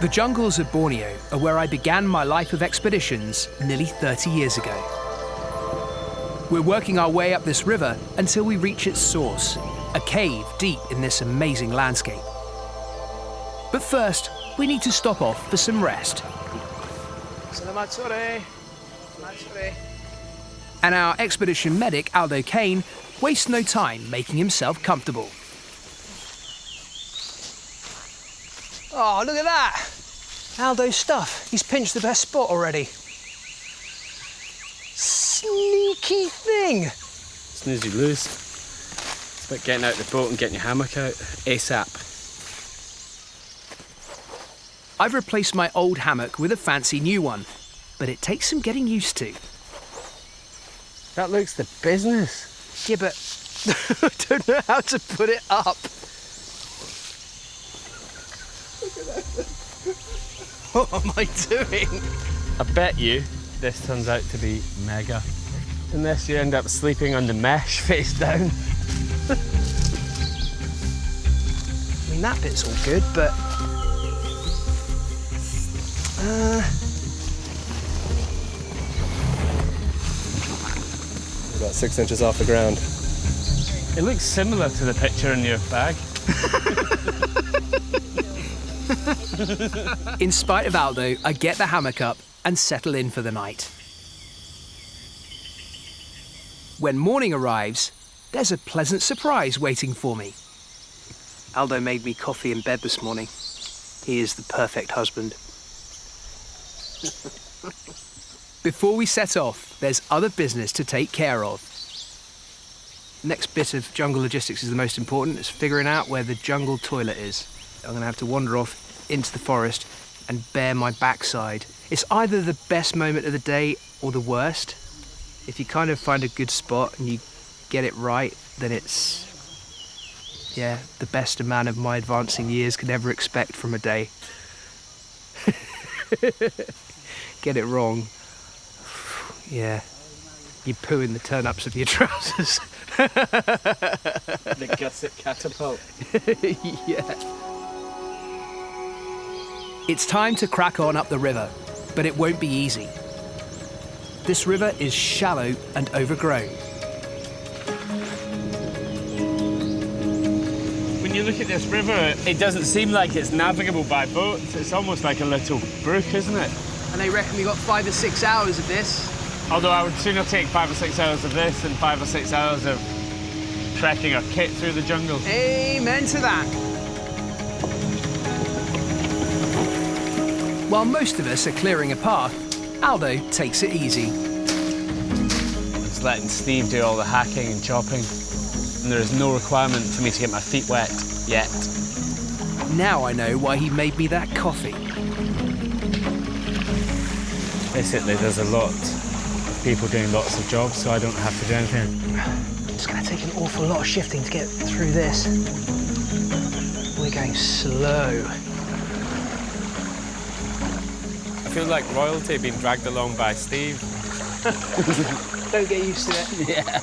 The jungles of Borneo are where I began my life of expeditions nearly 30 years ago. We're working our way up this river until we reach its source, a cave deep in this amazing landscape. But first, we need to stop off for some rest. And our expedition medic, Aldo Kane, wastes no time making himself comfortable. Oh, look at that! Aldo's stuff. He's pinched the best spot already. Sneaky thing! Snooze you lose. It's about getting out the boat and getting your hammock out ASAP. I've replaced my old hammock with a fancy new one, but it takes some getting used to. That looks the business. Yeah, but I don't know how to put it up. What am I doing? I bet you this turns out to be mega. Unless you end up sleeping on the mesh face down. I mean, that bit's all good, but... About 6 inches off the ground. It looks similar to the picture in your bag. In spite of Aldo, I get the hammock up and settle in for the night. When morning arrives, there's a pleasant surprise waiting for me. Aldo made me coffee in bed this morning. He is the perfect husband. Before we set off, there's other business to take care of. Next bit of jungle logistics is the most important. It's figuring out where the jungle toilet is. I'm going to have to wander off into the forest and bare my backside. It's either the best moment of the day or the worst. If you kind of find a good spot and you get it right, then it's, yeah, the best a man of my advancing years could ever expect from a day. Get it wrong. Yeah, you poo in the turn-ups of your trousers. The gusset catapult. Yeah. It's time to crack on up the river, but it won't be easy. This river is shallow and overgrown. When you look at this river, it doesn't seem like it's navigable by boat. It's almost like a little brook, isn't it? And they reckon we got 5 or 6 hours of this. Although I would sooner take 5 or 6 hours of this than 5 or 6 hours of trekking our kit through the jungle. Amen to that. While most of us are clearing a path, Aldo takes it easy. Just letting Steve do all the hacking and chopping. And there is no requirement for me to get my feet wet yet. Now I know why he made me that coffee. Basically, there's a lot of people doing lots of jobs, so I don't have to do anything. It's going to take an awful lot of shifting to get through this. We're going slow. I feel like royalty being dragged along by Steve. Don't get used to it. Yeah.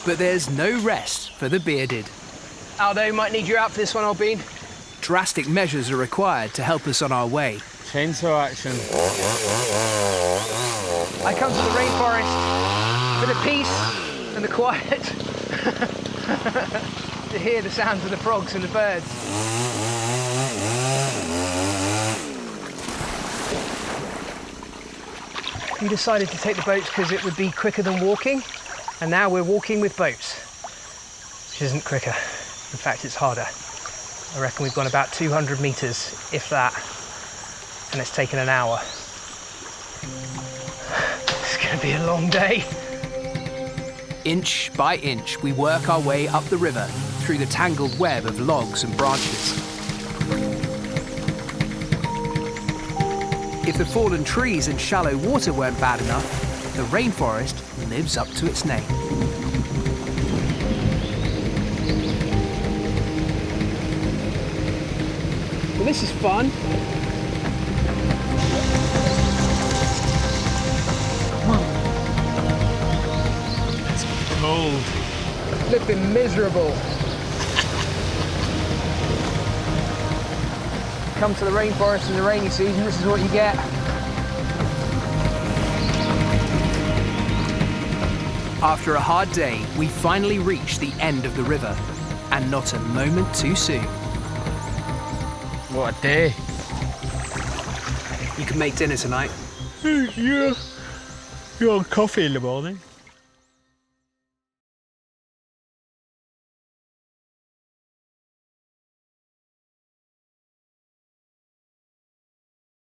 But there's no rest for the bearded. Aldo, might need you out for this one, old bean. Drastic measures are required to help us on our way. Chainsaw action. I come to the rainforest for the peace and the quiet. To hear the sounds of the frogs and the birds. We decided to take the boats because it would be quicker than walking, and now we're walking with boats, which isn't quicker. In fact, it's harder. I reckon we've gone about 200 metres, if that, and it's taken an hour. It's going to be a long day. Inch by inch, we work our way up the river through the tangled web of logs and branches. If the fallen trees and shallow water weren't bad enough, the rainforest lives up to its name. Well, this is fun. It's cold. Flipping miserable. come to the rainforest in the rainy season, this is what you get. After a hard day, we finally reach the end of the river, and not a moment too soon. What a day. You can make dinner tonight. Yeah. You're on coffee in the morning.